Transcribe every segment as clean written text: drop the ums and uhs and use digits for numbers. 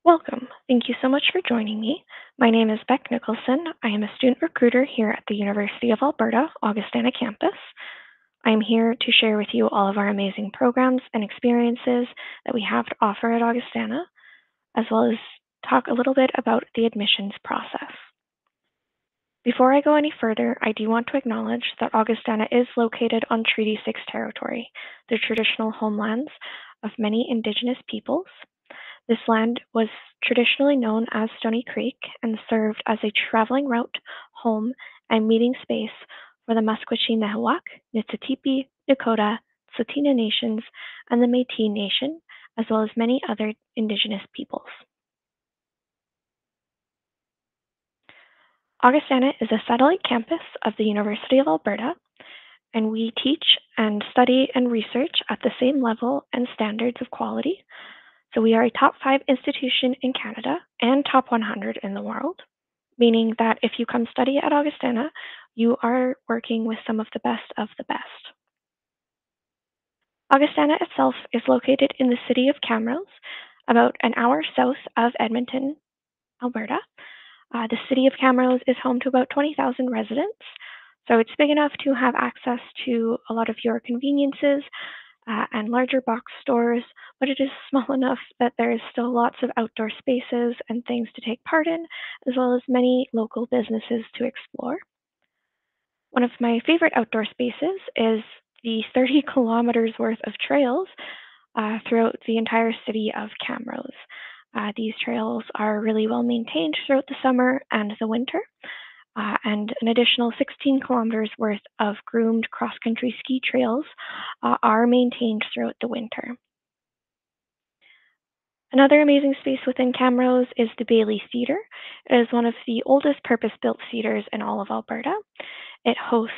Welcome. Thank you so much for joining me. My name is Beck Nicholson. I am a student recruiter here at the University of Alberta, Augustana campus. I am here to share with you all of our amazing programs and experiences that we have to offer at Augustana, as well as talk a little bit about the admissions process. Before I go any further, I do want to acknowledge that Augustana is located on Treaty 6 territory, the traditional homelands of many Indigenous peoples. This land was traditionally known as Stony Creek and served as a traveling route, home, and meeting space for the Musqueam, Nehawak, Niitsitapi, Dakota, Tsuut'ina Nations, and the Métis Nation, as well as many other Indigenous peoples. Augustana is a satellite campus of the University of Alberta, and we teach and study and research at the same level and standards of quality. So we are a top 5 institution in Canada and top 100 in the world, meaning that if you come study at Augustana, you are working with some of the best. Augustana itself is located in the city of Camrose, about an hour south of Edmonton, Alberta. The city of Camrose is home to about 20,000 residents, so it's big enough to have access to a lot of your conveniences and larger box stores, but it is small enough that there is still lots of outdoor spaces and things to take part in, as well as many local businesses to explore. One of my favorite outdoor spaces is the 30 kilometers worth of trails throughout the entire city of Camrose. These trails are really well maintained throughout the summer and the winter, and an additional 16 kilometers worth of groomed cross-country ski trails are maintained throughout the winter. Another amazing space within Camrose is the Bailey Theatre. It is one of the oldest purpose-built theatres in all of Alberta. It hosts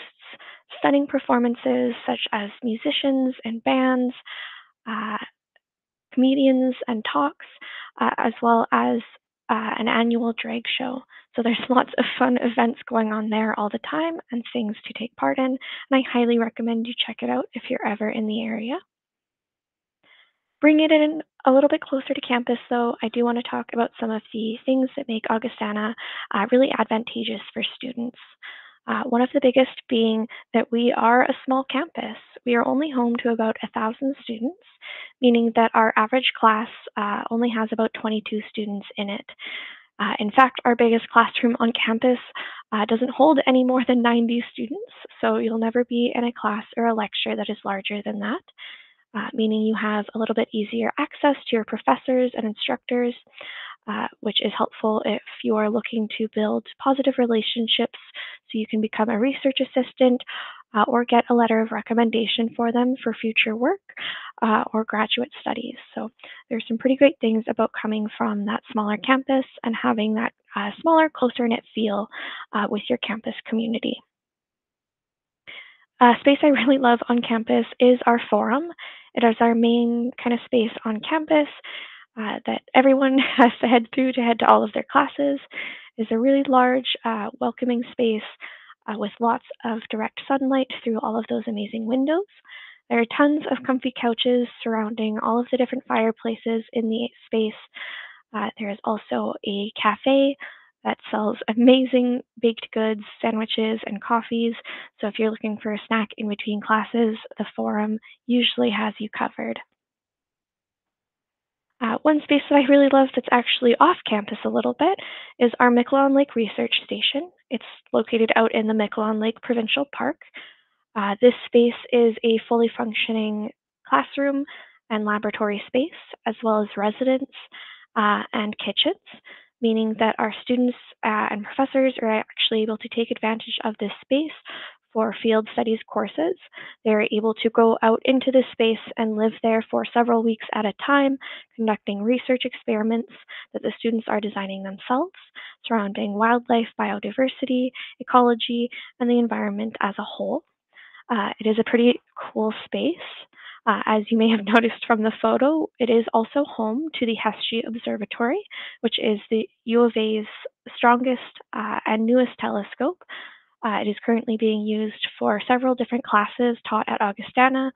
stunning performances such as musicians and bands, uh, comedians and talks, as well as an annual drag show. So there's lots of fun events going on there all the time and things to take part in, and I highly recommend you check it out if you're ever in the area. Bring it in a little bit closer to campus, though, I do want to talk about some of the things that make Augustana really advantageous for students. One of the biggest being that we are a small campus. We are only home to about 1,000 students, meaning that our average class only has about 22 students in it. In fact, our biggest classroom on campus doesn't hold any more than 90 students, so you'll never be in a class or a lecture that is larger than that, meaning you have a little bit easier access to your professors and instructors, which is helpful if you are looking to build positive relationships so you can become a research assistant or get a letter of recommendation for them for future work or graduate studies. So there's some pretty great things about coming from that smaller campus and having that smaller, closer knit feel with your campus community. A space I really love on campus is our forum. It is our main kind of space on campus that everyone has to head through to head to all of their classes. It's a really large, welcoming space with lots of direct sunlight through all of those amazing windows. There are tons of comfy couches surrounding all of the different fireplaces in the space. There is also a cafe that sells amazing baked goods, sandwiches, and coffees. So if you're looking for a snack in between classes, the forum usually has you covered. One space that I really love that's actually off campus a little bit is our Miquelon Lake Research Station. It's located out in the Miquelon Lake Provincial Park. This space is a fully functioning classroom and laboratory space, as well as residence and kitchens, meaning that our students and professors are actually able to take advantage of this space for field studies courses. They're able to go out into this space and live there for several weeks at a time, conducting research experiments that the students are designing themselves surrounding wildlife, biodiversity, ecology, and the environment as a whole. It is a pretty cool space. As you may have noticed from the photo, it is also home to the Hesje Observatory, which is the U of A's strongest and newest telescope. It is currently being used for several different classes taught at Augustana,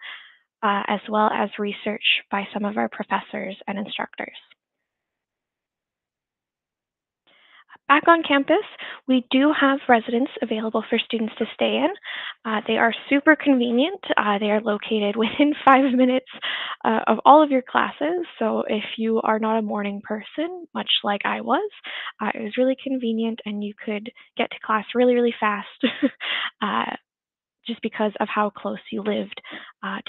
as well as research by some of our professors and instructors. Back on campus, we do have residents available for students to stay in. They are super convenient. They are located within 5 minutes of all of your classes. So if you are not a morning person, much like I was, it was really convenient and you could get to class really, really fast uh, just because of how close you lived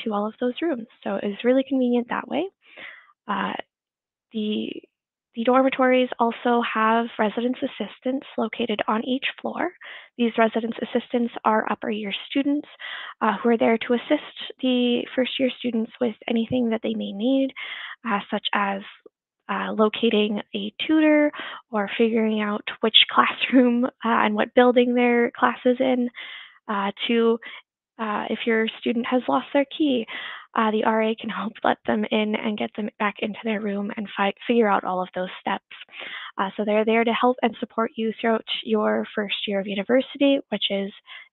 to all of those rooms. So it was really convenient that way. Uh, the the dormitories also have residence assistants located on each floor. These residence assistants are upper year students who are there to assist the first year students with anything that they may need, such as locating a tutor or figuring out which classroom and what building their class is in, to if your student has lost their key, the RA can help let them in and get them back into their room and figure out all of those steps. So they're there to help and support you throughout your first year of university, which is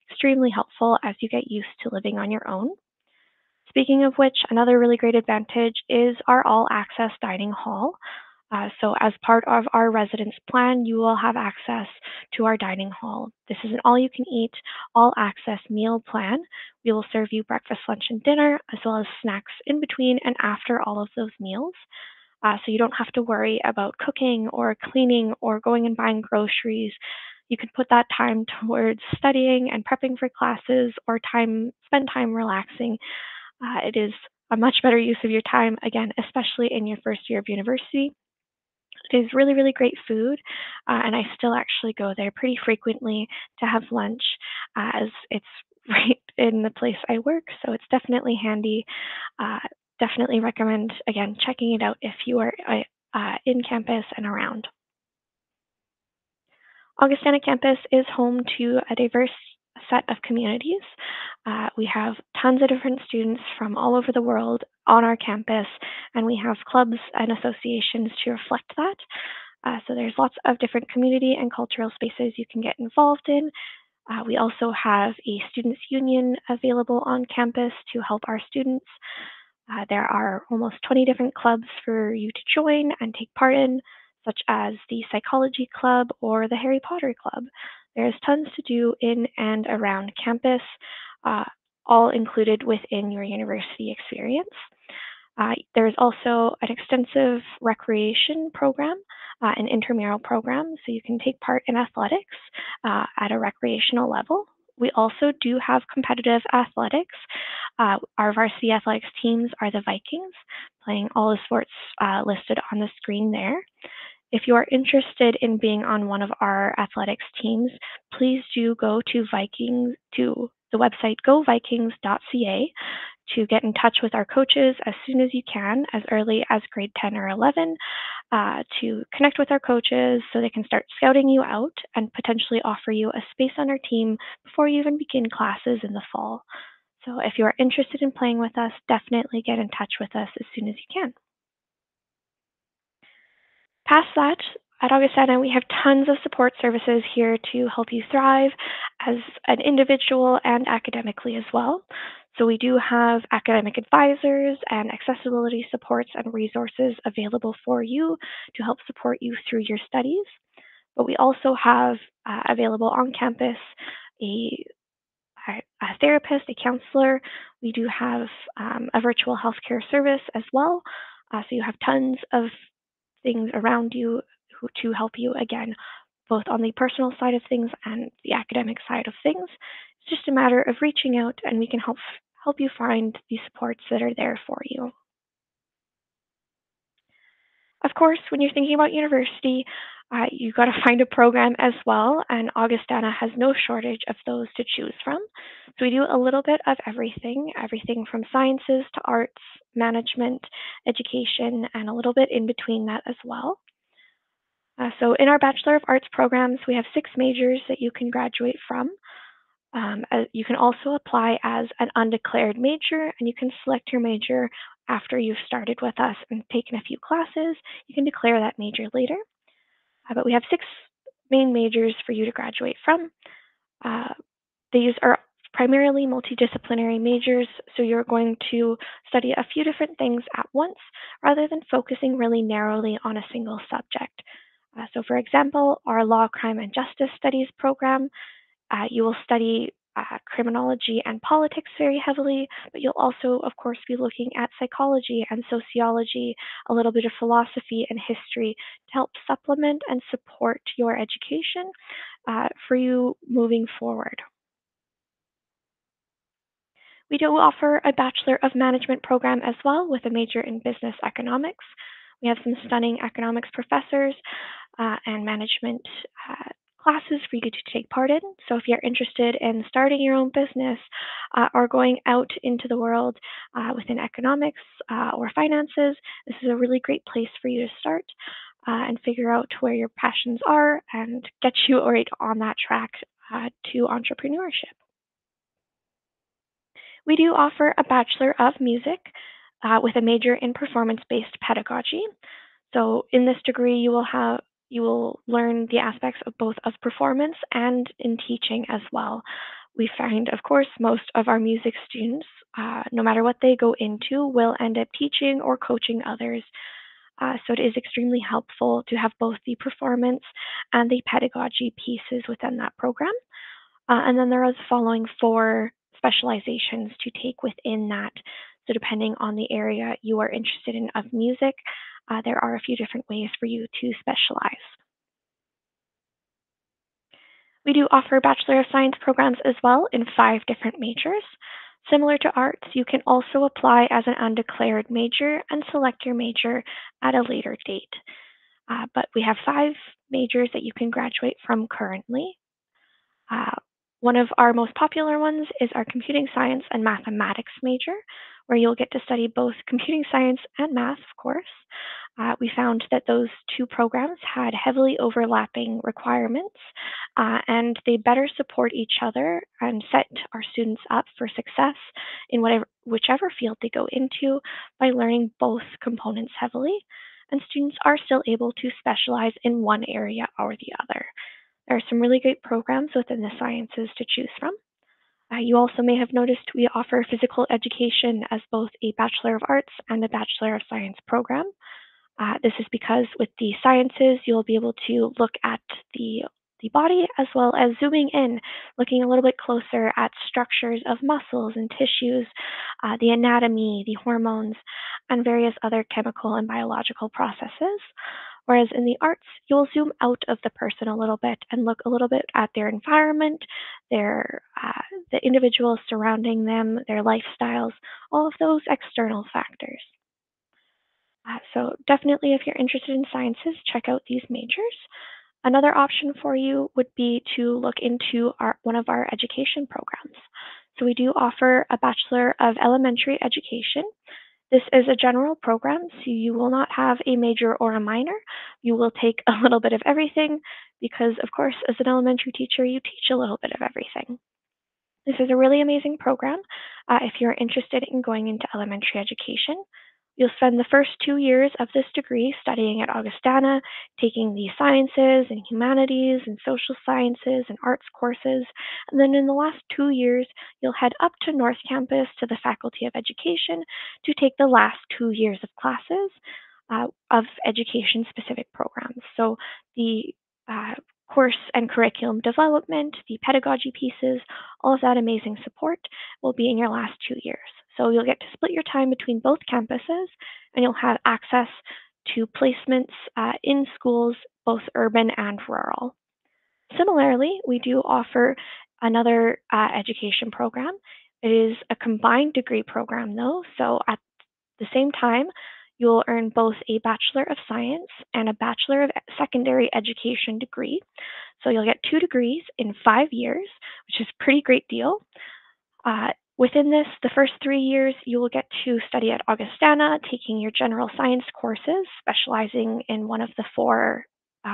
extremely helpful as you get used to living on your own. Speaking of which, another really great advantage is our all access dining hall. So as part of our residence plan, you will have access to our dining hall. This is an all you can eat, all access meal plan. We will serve you breakfast, lunch, and dinner, as well as snacks in between and after all of those meals. So you don't have to worry about cooking or cleaning or going and buying groceries. You can put that time towards studying and prepping for classes or spend time relaxing. It is a much better use of your time, again, especially in your first year of university. It is really, really great food, and I still actually go there pretty frequently to have lunch, as it's right in the place I work, so it's definitely handy. Uh, Definitely recommend, again, checking it out if you are in campus and around. Augustana campus is home to a diverse set of communities. We have tons of different students from all over the world on our campus, and we have clubs and associations to reflect that. So there's lots of different community and cultural spaces you can get involved in. We also have a students' union available on campus to help our students. There are almost 20 different clubs for you to join and take part in, such as the Psychology Club or the Harry Potter Club. There's tons to do in and around campus, uh, all included within your university experience. There's also an extensive recreation program, an intramural program, so you can take part in athletics at a recreational level. We also do have competitive athletics. Our varsity athletics teams are the Vikings, playing all the sports listed on the screen there. If you are interested in being on one of our athletics teams, please do go to the website govikings.ca to get in touch with our coaches as soon as you can, as early as grade 10 or 11, to connect with our coaches so they can start scouting you out and potentially offer you a space on our team before you even begin classes in the fall. So if you are interested in playing with us, definitely get in touch with us as soon as you can. Past that, at Augustana, we have tons of support services here to help you thrive as an individual and academically as well. So we do have academic advisors and accessibility supports and resources available for you to help support you through your studies. But we also have available on campus a, a therapist, a counselor. We do have a virtual healthcare service as well. So you have tons of things around you to help you again, both on the personal side of things and the academic side of things. It's just a matter of reaching out and we can help you find the supports that are there for you. Of course, when you're thinking about university, you got to find a program as well, and Augustana has no shortage of those to choose from. So we do a little bit of everything from sciences to arts, management, education, and a little bit in between that as well. So in our Bachelor of Arts programs, we have 6 majors that you can graduate from. You can also apply as an undeclared major, and you can select your major after you've started with us and taken a few classes. You can declare that major later. But we have 6 main majors for you to graduate from. Uh, these are primarily multidisciplinary majors, so you're going to study a few different things at once rather than focusing really narrowly on a single subject. So, for example, our Law, Crime, and Justice Studies program, you will study criminology and politics very heavily, but you'll also, of course, be looking at psychology and sociology, a little bit of philosophy and history to help supplement and support your education for you moving forward. We do offer a Bachelor of Management program as well with a major in business economics. We have some stunning economics professors and management classes for you to take part in. So if you're interested in starting your own business or going out into the world within economics or finances, this is a really great place for you to start and figure out where your passions are and get you right on that track to entrepreneurship. We do offer a Bachelor of Music with a major in performance-based pedagogy. So in this degree, you will learn the aspects of both of performance and in teaching as well. We find, of course, most of our music students, no matter what they go into, will end up teaching or coaching others. So it is extremely helpful to have both the performance and the pedagogy pieces within that program. And then there are the following four specializations to take within that. So depending on the area you are interested in of music, there are a few different ways for you to specialize. We do offer Bachelor of Science programs as well in 5 different majors. Similar to arts, you can also apply as an undeclared major and select your major at a later date. But we have 5 majors that you can graduate from currently. Uh, One of our most popular ones is our computing science and mathematics major, where you'll get to study both computing science and math, of course. We found that those 2 programs had heavily overlapping requirements, and they better support each other and set our students up for success in whichever field they go into by learning both components heavily. And students are still able to specialize in one area or the other. There are some really great programs within the sciences to choose from. You also may have noticed we offer physical education as both a Bachelor of Arts and a Bachelor of Science program. This is because with the sciences, you'll be able to look at the body as well as zooming in, looking a little bit closer at structures of muscles and tissues, the anatomy, the hormones, and various other chemical and biological processes. Whereas in the arts, you'll zoom out of the person a little bit and look a little bit at their environment, the individuals surrounding them, their lifestyles, all of those external factors. So definitely, if you're interested in sciences, check out these majors. Another option for you would be to look into one of our education programs. So we do offer a Bachelor of Elementary Education. This is a general program, so you will not have a major or a minor. You will take a little bit of everything because, of course, as an elementary teacher, you teach a little bit of everything. This is a really amazing program if you're interested in going into elementary education. You'll spend the first 2 years of this degree studying at Augustana, taking the sciences and humanities and social sciences and arts courses. And then in the last 2 years, you'll head up to North Campus to the Faculty of Education to take the last 2 years of classes of education specific programs. So the course and curriculum development, the pedagogy pieces, all of that amazing support will be in your last 2 years. So you'll get to split your time between both campuses and you'll have access to placements in schools, both urban and rural. Similarly, we do offer another education program. It is a combined degree program though, so at the same time, you'll earn both a Bachelor of Science and a Bachelor of Secondary Education degree. So you'll get 2 degrees in 5 years, which is a pretty great deal. Within this, the first 3 years, you will get to study at Augustana, taking your general science courses, specializing in one of the 4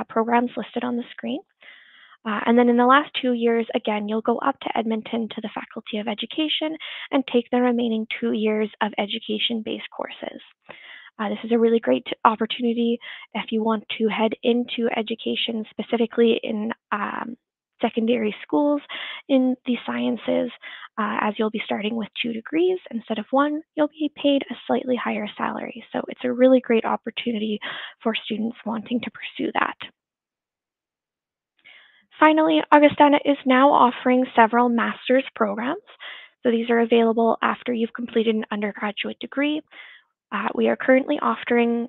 programs listed on the screen. And then in the last 2 years, again, you'll go up to Edmonton to the Faculty of Education and take the remaining 2 years of education-based courses. This is a really great opportunity if you want to head into education, specifically in secondary schools in the sciences, as you'll be starting with 2 degrees instead of one, you'll be paid a slightly higher salary. So it's a really great opportunity for students wanting to pursue that. Finally, Augustana is now offering several master's programs. So these are available after you've completed an undergraduate degree. We are currently offering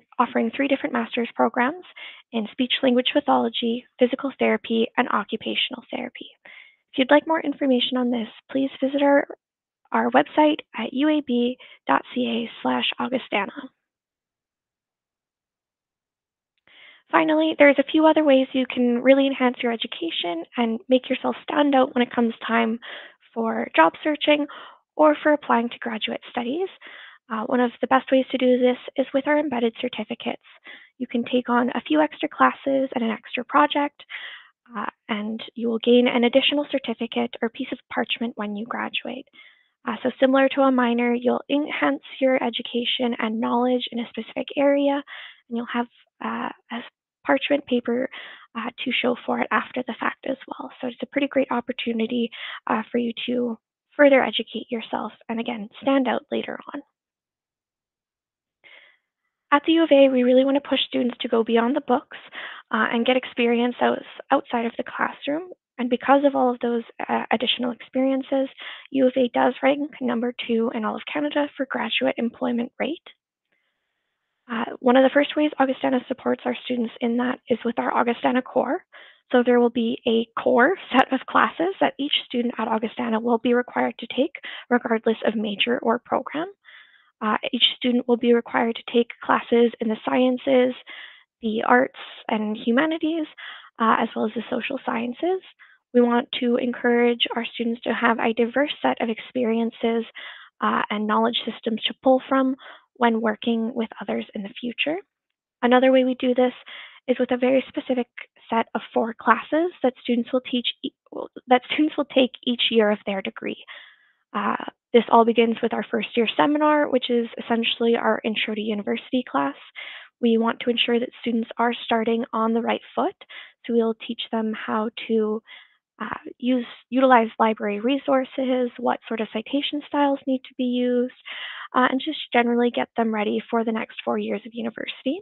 three different master's programs in speech language pathology, physical therapy, and occupational therapy. If you'd like more information on this, please visit our website at uab.ca/Augustana. Finally, there's a few other ways you can really enhance your education and make yourself stand out when it comes time for job searching or for applying to graduate studies. One of the best ways to do this is with our embedded certificates. You can take on a few extra classes and an extra project, and you will gain an additional certificate or piece of parchment when you graduate. So similar to a minor, you'll enhance your education and knowledge in a specific area, and you'll have a parchment paper to show for it after the fact as well. So it's a pretty great opportunity for you to further educate yourself and again, stand out later on. At the U of A, we really want to push students to go beyond the books and get experience outside of the classroom. And because of all of those additional experiences, U of A does rank number 2 in all of Canada for graduate employment rate. One of the first ways Augustana supports our students in that is with our Augustana Core. So there will be a core set of classes that each student at Augustana will be required to take, regardless of major or program. Each student will be required to take classes in the sciences, the arts and humanities, as well as the social sciences. We want to encourage our students to have a diverse set of experiences and knowledge systems to pull from when working with others in the future. Another way we do this is with a very specific set of 4 classes that students will take each year of their degree. This all begins with our first year seminar, which is essentially our intro to university class. We want to ensure that students are starting on the right foot, so we'll teach them how to utilize library resources, what sort of citation styles need to be used, and just generally get them ready for the next 4 years of university.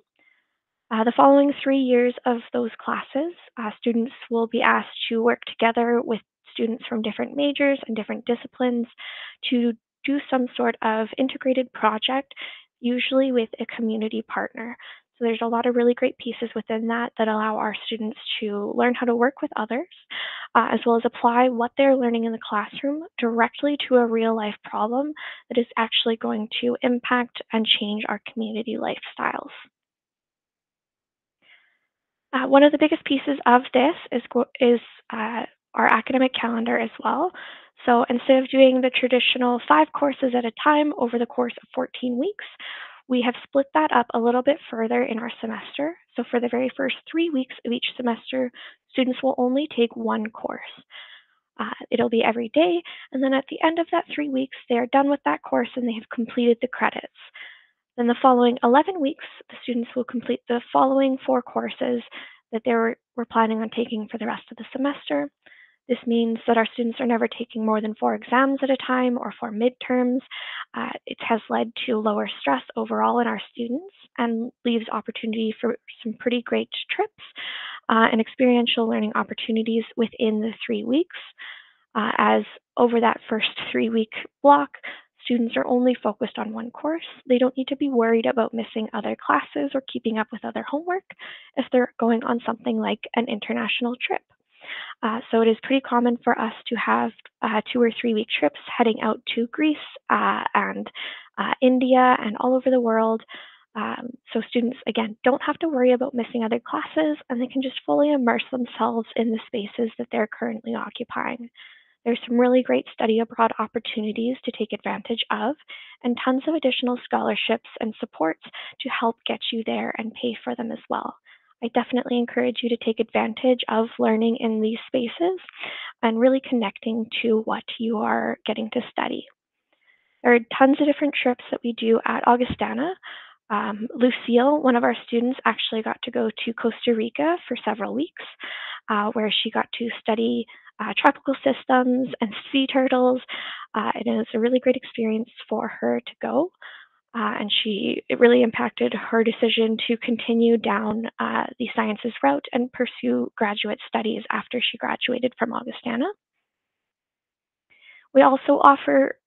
The following 3 years of those classes, students will be asked to work together with students from different majors and different disciplines to do some sort of integrated project, usually with a community partner. So there's a lot of really great pieces within that that allow our students to learn how to work with others, as well as apply what they're learning in the classroom directly to a real life problem that is actually going to impact and change our community lifestyles. One of the biggest pieces of this is our academic calendar as well. So instead of doing the traditional 5 courses at a time over the course of 14 weeks, we have split that up a little bit further in our semester. So for the very first 3 weeks of each semester, students will only take one course. It'll be every day, and then at the end of that 3 weeks, they are done with that course and they have completed the credits. Then the following 11 weeks, the students will complete the following 4 courses that were planning on taking for the rest of the semester. This means that our students are never taking more than 4 exams at a time or 4 midterms. It has led to lower stress overall in our students and leaves opportunity for some pretty great trips and experiential learning opportunities within the 3 weeks. As over that first 3 week block, students are only focused on one course. They don't need to be worried about missing other classes or keeping up with other homework if they're going on something like an international trip. So it is pretty common for us to have 2 or 3 week trips heading out to Greece and India and all over the world. So students, again, don't have to worry about missing other classes and they can just fully immerse themselves in the spaces that they're currently occupying. There's some really great study abroad opportunities to take advantage of, and tons of additional scholarships and supports to help get you there and pay for them as well. I definitely encourage you to take advantage of learning in these spaces and really connecting to what you are getting to study. There are tons of different trips that we do at Augustana. Lucille, one of our students, actually got to go to Costa Rica for several weeks, where she got to study tropical systems and sea turtles. It is a really great experience for her to go. and it really impacted her decision to continue down the sciences route and pursue graduate studies after she graduated from Augustana. We also offer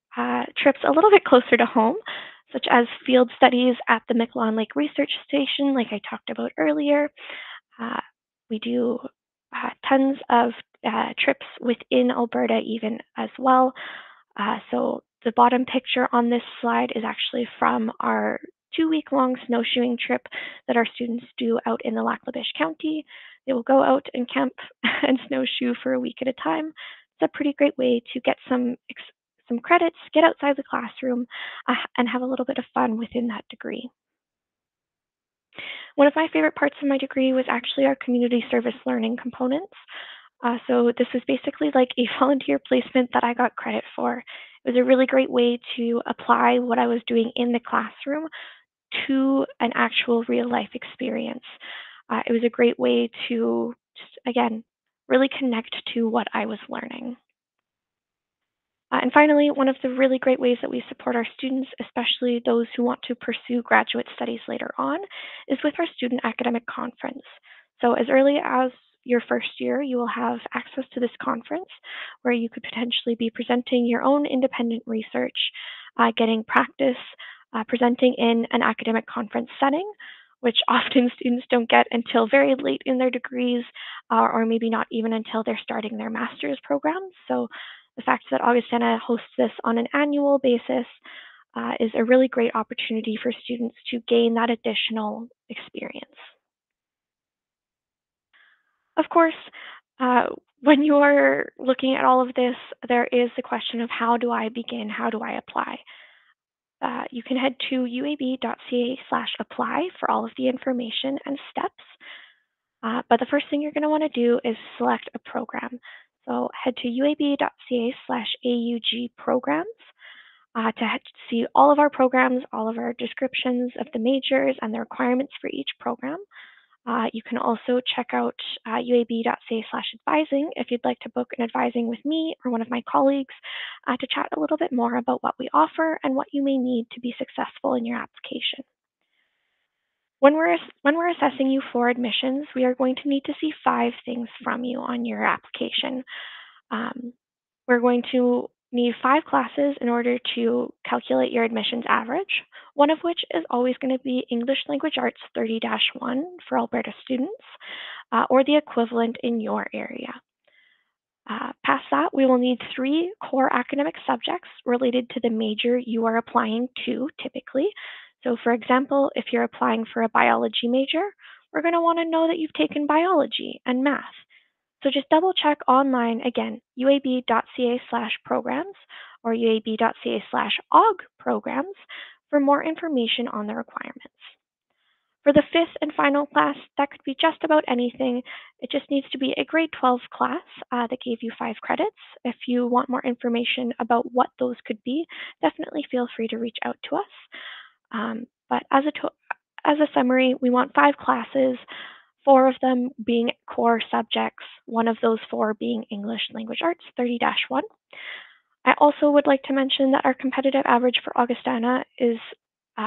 trips a little bit closer to home, such as field studies at the Miquelon Lake Research Station, like I talked about earlier. Uh, we do tons of trips within Alberta, even as well. So the bottom picture on this slide is actually from our 2-week long snowshoeing trip that our students do out in the Lac La Biche County. They will go out and camp and snowshoe for a week at a time. It's a pretty great way to get some credits, get outside the classroom, and have a little bit of fun within that degree. One of my favorite parts of my degree was actually our community service learning components. So this was basically like a volunteer placement that I got credit for. It was a really great way to apply what I was doing in the classroom to an actual real life experience. It was a great way to just, again, really connect to what I was learning. And finally, one of the really great ways that we support our students, especially those who want to pursue graduate studies later on, is with our student academic conference. So as early as your first year, you will have access to this conference where you could potentially be presenting your own independent research, getting practice, presenting in an academic conference setting, which often students don't get until very late in their degrees, or maybe not even until they're starting their master's programs. So the fact that Augustana hosts this on an annual basis is a really great opportunity for students to gain that additional experience. Of course, uh, when you're looking at all of this, there is the question of how do I begin? How do I apply? You can head to uab.ca/apply for all of the information and steps. But the first thing you're going to want to do is select a program. So head to uab.ca/AUG programs to see all of our programs, all of our descriptions of the majors and the requirements for each program. You can also check out uab.ca/advising if you'd like to book an advising with me or one of my colleagues to chat a little bit more about what we offer and what you may need to be successful in your application. When we're assessing you for admissions, we are going to need to see 5 things from you on your application. Um, we're going to need 5 classes in order to calculate your admissions average, one of which is always going to be English Language Arts 30-1 for Alberta students, or the equivalent in your area. Past that, we will need 3 core academic subjects related to the major you are applying to typically. So for example, if you're applying for a biology major, we're going to want to know that you've taken biology and math. So just double check online again, uab.ca/programs or uab.ca/aug programs for more information on the requirements. For the 5th and final class, that could be just about anything. It just needs to be a grade 12 class that gave you 5 credits. If you want more information about what those could be, definitely feel free to reach out to us. But as a summary, we want 5 classes, 4 of them being core subjects, one of those 4 being English Language Arts 30-1. I also would like to mention that our competitive average for Augustana is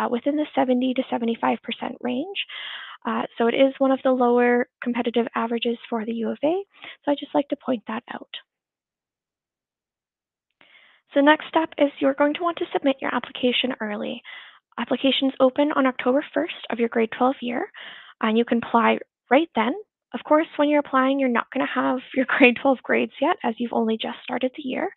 within the 70 to 75% range. So it is one of the lower competitive averages for the U of A. So I'd just like to point that out. So next step is you're going to want to submit your application early. Applications open on October 1st of your grade 12 year, and you can apply right then. Of course, when you're applying, you're not going to have your grade 12 grades yet, as you've only just started the year.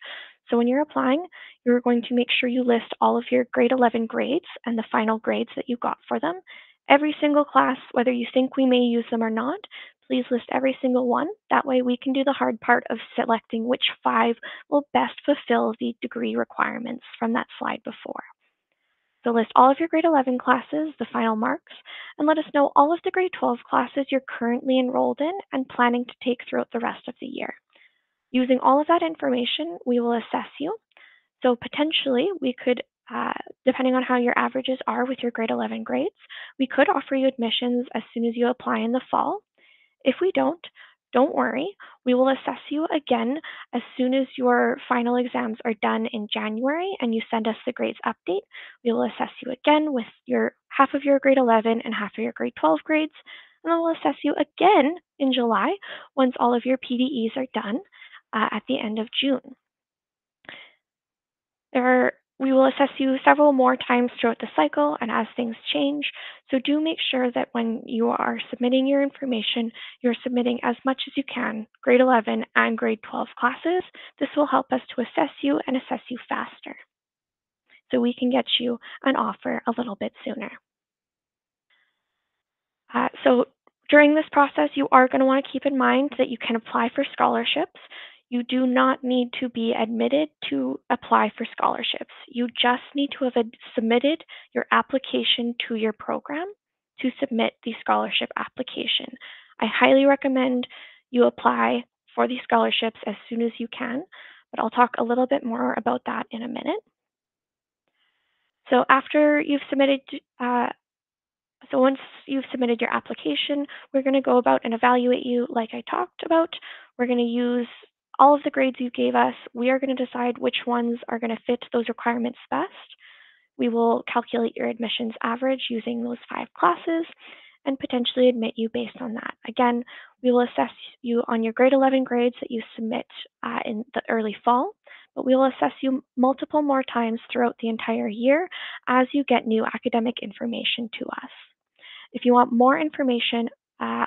So when you're applying, you're going to make sure you list all of your grade 11 grades and the final grades that you got for them. Every single class, whether you think we may use them or not, please list every single one. That way we can do the hard part of selecting which 5 will best fulfill the degree requirements from that slide before. So list all of your grade 11 classes, the final marks, and let us know all of the grade 12 classes you're currently enrolled in and planning to take throughout the rest of the year. Using all of that information, we will assess you. So potentially we could, depending on how your averages are with your grade 11 grades, we could offer you admissions as soon as you apply in the fall. If we don't Don't worry, we will assess you again as soon as your final exams are done in January and you send us the grades update. We will assess you again with your half of your grade 11 and half of your grade 12 grades, and then we'll assess you again in July once all of your PDEs are done at the end of June. We will assess you several more times throughout the cycle and as things change, so do make sure that when you are submitting your information, you're submitting as much as you can, grade 11 and grade 12 classes. This will help us to assess you and assess you faster, so we can get you an offer a little bit sooner. So during this process, you are going to want to keep in mind that you can apply for scholarships. You do not need to be admitted to apply for scholarships. You just need to have submitted your application to your program to submit the scholarship application. I highly recommend you apply for these scholarships as soon as you can, but I'll talk a little bit more about that in a minute. So after you've submitted So once you've submitted your application, we're going to go about and evaluate you like I talked about. We're going to use all of the grades you gave us. We are going to decide which ones are going to fit those requirements best. We will calculate your admissions average using those 5 classes and potentially admit you based on that. Again, we will assess you on your grade 11 grades that you submit in the early fall, but we will assess you multiple more times throughout the entire year as you get new academic information to us. If you want more information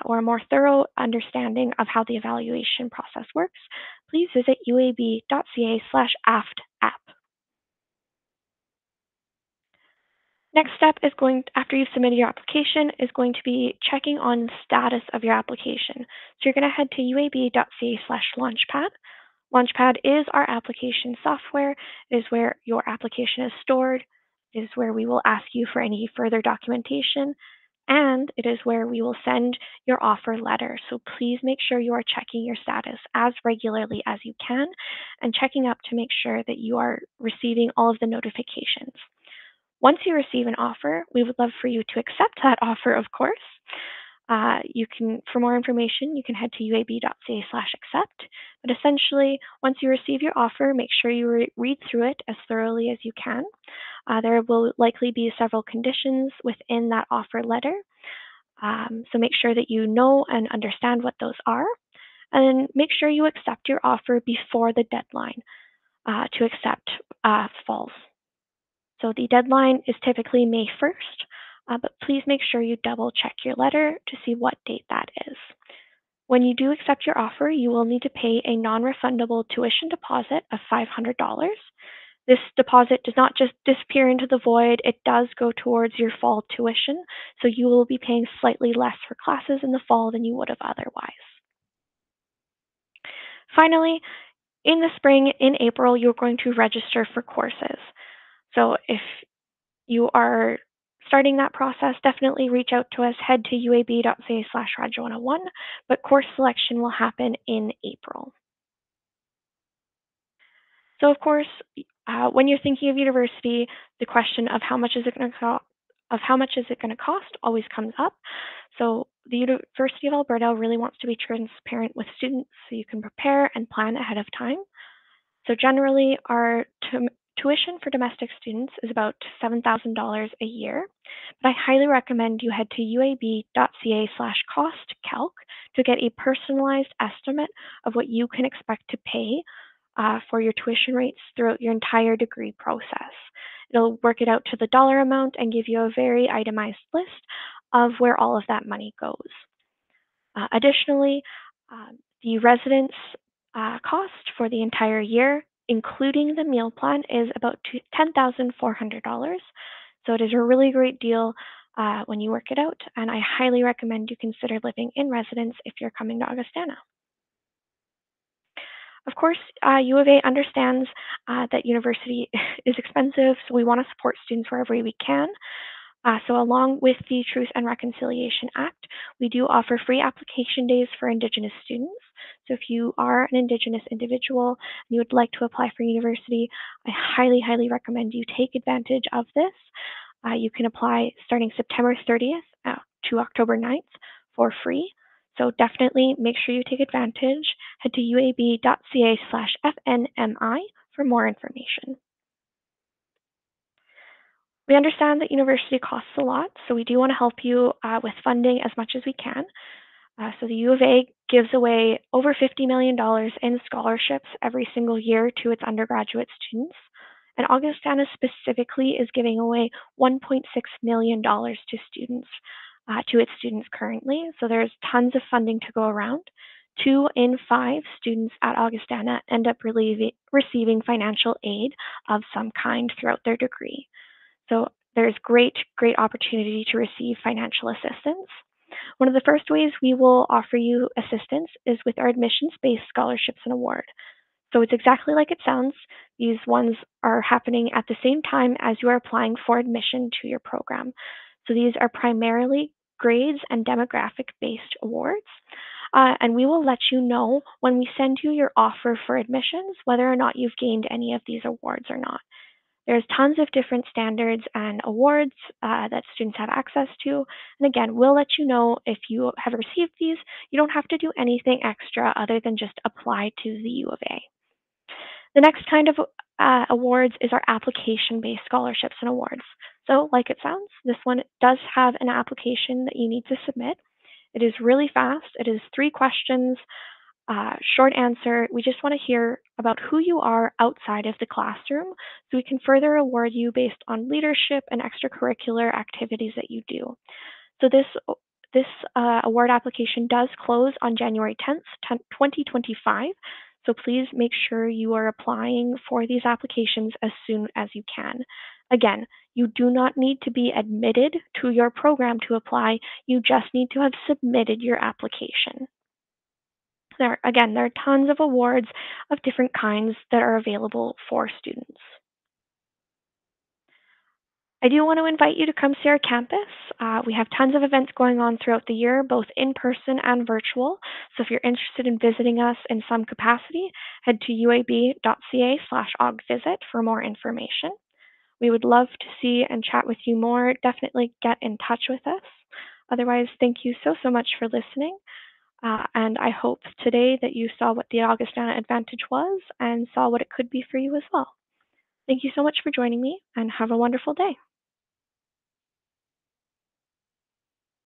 or a more thorough understanding of how the evaluation process works, please visit uab.ca/aft-app. Next step is after you've submitted your application, is going to be checking on the status of your application. So you're going to head to uab.ca/launchpad. Launchpad is our application software. It is where your application is stored. It is where we will ask you for any further documentation, and it is where we will send your offer letter. So please make sure you are checking your status as regularly as you can and checking up to make sure that you are receiving all of the notifications. Once you receive an offer, we would love for you to accept that offer, of course. For more information, you can head to uab.ca/accept. But essentially, once you receive your offer, make sure you read through it as thoroughly as you can. There will likely be several conditions within that offer letter. So make sure that you know and understand what those are. And then make sure you accept your offer before the deadline to accept falls. So the deadline is typically May 1st, but please make sure you double check your letter to see what date that is. When you do accept your offer, you will need to pay a non-refundable tuition deposit of $500. This deposit does not just disappear into the void, it does go towards your fall tuition, so you will be paying slightly less for classes in the fall than you would have otherwise. Finally, in the spring, in April, you're going to register for courses. So if you are starting that process, definitely reach out to us. Head to uab.ca/radio101, but course selection will happen in April. So of course, when you're thinking of university, the question of how much is it going to cost always comes up. So the University of Alberta really wants to be transparent with students so you can prepare and plan ahead of time. So generally, our tuition for domestic students is about $7,000 a year, but I highly recommend you head to uab.ca/costcalc to get a personalized estimate of what you can expect to pay for your tuition rates throughout your entire degree process. It'll work it out to the dollar amount and give you a very itemized list of where all of that money goes. Additionally, the residence cost for the entire year, including the meal plan, is about $10,400. So it is a really great deal when you work it out, and I highly recommend you consider living in residence if you're coming to Augustana. Of course, U of A understands that university is expensive, so we want to support students wherever we can. So along with the Truth and Reconciliation Act, we do offer free application days for Indigenous students. So if you are an Indigenous individual and you would like to apply for university, I highly, highly recommend you take advantage of this. You can apply starting September 30th to October 9th for free. So definitely make sure you take advantage. Head to uab.ca/FNMI for more information. We understand that university costs a lot, so we do want to help you with funding as much as we can. So the U of A gives away over $50 million in scholarships every single year to its undergraduate students. And Augustana specifically is giving away $1.6 million to its students currently. So there's tons of funding to go around. 2 in 5 students at Augustana end up receiving financial aid of some kind throughout their degree. So there's great opportunity to receive financial assistance. One of the first ways we will offer you assistance is with our admissions-based scholarships and award. So it's exactly like it sounds. These ones are happening at the same time as you are applying for admission to your program. So these are primarily grades and demographic-based awards. And we will let you know when we send you your offer for admissions whether or not you've gained any of these awards or not. There's tons of different standards and awards that students have access to. And again, we'll let you know if you have received these. You don't have to do anything extra other than just apply to the U of A. The next kind of awards is our application-based scholarships and awards. So like it sounds, this one does have an application that you need to submit. It is really fast. It is 3 questions, short answer. We just want to hear about who you are outside of the classroom so we can further award you based on leadership and extracurricular activities that you do. So this award application does close on January 10th, 2025. So please make sure you are applying for these applications as soon as you can. Again, you do not need to be admitted to your program to apply. You just need to have submitted your application. There are tons of awards of different kinds that are available for students. I do want to invite you to come see our campus. We have tons of events going on throughout the year, both in person and virtual. So if you're interested in visiting us in some capacity, head to uab.ca/augvisit for more information. We would love to see and chat with you more. Definitely get in touch with us. Otherwise, thank you so much for listening. And I hope today that you saw what the Augustana Advantage was and saw what it could be for you as well. Thank you so much for joining me and have a wonderful day.